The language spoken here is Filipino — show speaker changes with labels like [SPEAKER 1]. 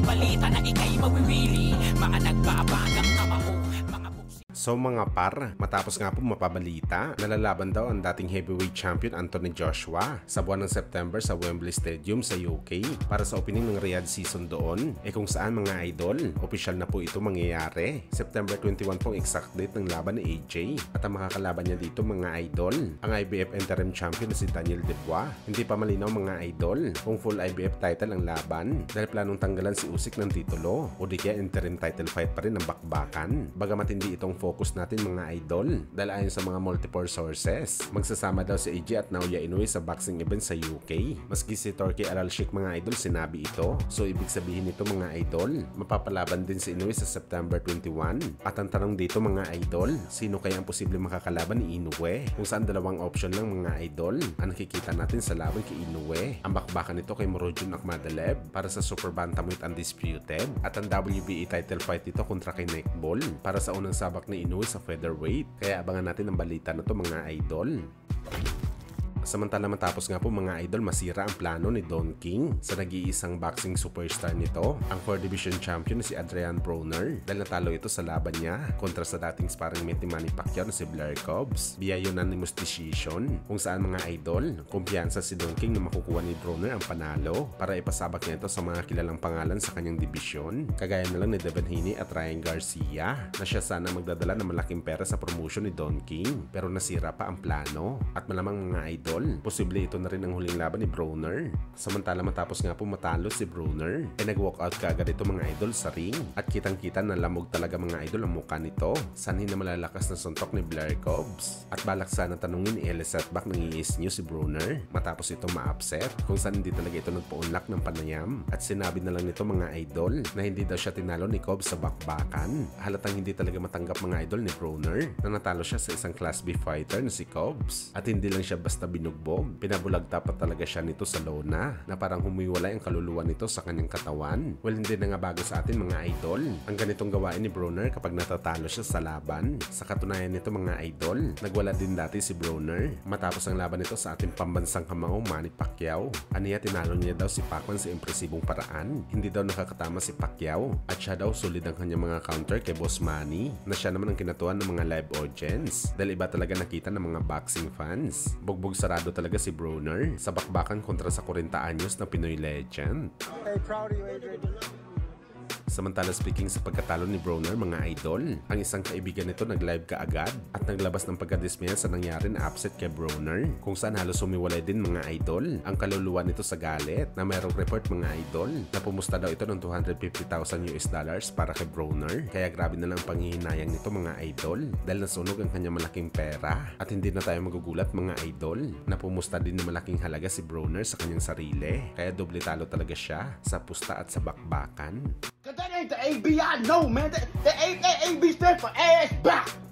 [SPEAKER 1] balita na ikay mawiwili. Mga nagbabagang kamao, mga
[SPEAKER 2] So mga par, matapos nga po mapabalita, nalalaban daw ang dating heavyweight champion Anthony Joshua sa buwan ng September sa Wembley Stadium sa UK para sa opening ng Riyadh season doon. Kung saan mga idol, opisyal na po ito mangyayari. September 21 pong exact date ng laban ni AJ. At ang makakalaban niya dito mga idol, ang IBF interim champion na si Daniel Dubois. Hindi pa malinaw mga idol kung full IBF title ang laban dahil planong tanggalan si Usyk ng titulo o di kaya interim title fight pa rin ang bakbakan. Bagamat hindi itong focus natin mga idol dahil ayon sa mga multiple sources, magsasama daw si AJ at Naoya Inoue sa boxing event sa UK. Maski si Turki Al-Sheikh mga idol sinabi ito. So ibig sabihin nito mga idol, mapapalaban din si Inoue sa September 21. At ang tanong dito mga idol, sino kaya ang posible makakalaban ni Inoue? Kung saan dalawang option lang mga idol ang nakikita natin sa laban kay Inoue. Ang bakbakan nito kay Murodjon Akhmadaliev para sa Super Bantamweight Undisputed at ang WBA title fight dito kontra kay Nick Ball para sa unang sabak ni Inoue sa featherweight. Kaya abangan natin ang balita na to mga idol. Samantala matapos nga po mga idol masira ang plano ni Don King sa nag-iisang boxing superstar nito, ang 4 division champion na si Adrian Broner dahil natalo ito sa laban niya kontra sa dating sparring mate ni Manny Pacquiao na si Blair Cobbs via unanimous decision, kung saan mga idol kumpiyansa si Don King na makukuha ni Broner ang panalo para ipasabak niya ito sa mga kilalang pangalan sa kanyang dibisyon, kagaya na lang ni Devin Haney at Ryan Garcia na siya sana magdadala ng malaking pera sa promotion ni Don King, pero nasira pa ang plano at malamang mga idol posible ito na rin ang huling laban ni Broner. Samantala matapos nga po matalo si Broner, nag-walkout kaagad ito mga idol sa ring at kitang-kita na lamog talaga mga idol ang mukha nito. Sanhin na malalakas na suntok ni Blair Cobbs at balak sana tanungin ni Elizabeth Bach ng iis niyo si Broner matapos ito ma-upset, kung saan hindi talaga ito nagpa-unlock ng panayam at sinabi na lang nito mga idol na hindi daw siya tinalo ni Cobbs sa bakbakan. Halatang hindi talaga matanggap mga idol ni Broner na natalo siya sa isang Class B fighter na si Cobbs at hindi lang siya basta binugbog, pinabulagta pa talaga siya nito sa lona na parang humiwalay ang kaluluwa nito sa kanyang katawan. Well, hindi na nga bago sa atin mga idol ang ganitong gawain ni Broner kapag natatalo siya sa laban. Sa katunayan nito mga idol, nagwala din dati si Broner matapos ang laban nito sa ating pambansang kamao Manny Pacquiao. Aniya tinalo niya daw si Pacman sa impresibong paraan. Hindi daw nakakatama si Pacquiao at siya daw solid ang kanyang mga counter kay Boss Manny na siya naman ang kinatuan ng mga live audience dahil iba talaga nakita ng mga boxing fans. Bugbog sarado talaga si Broner sa bakbakan kontra sa 40 anyos na Pinoy legend.
[SPEAKER 3] Very proud of you, Adrian.
[SPEAKER 2] Samantala speaking sa pagkatalo ni Broner mga idol, ang isang kaibigan nito nag-live kaagad at naglabas ng pagkadismaya sa nangyari na upset kay Broner, kung saan halos sumiwalay din mga idol ang kaluluwa nito sa galit na mayroong report mga idol na pumusta daw ito ng $250,000 para kay Broner. Kaya grabe na lang ang panghihinayang nito mga idol dahil nasunog ang kanyang malaking pera at hindi na tayo magugulat mga idol na pumusta din ng malaking halaga si Broner sa kanyang sarili. Kaya doble talo talaga siya sa pusta at sa bakbakan.
[SPEAKER 4] Cause that ain't the AB I know, man. The AB stands for ass back.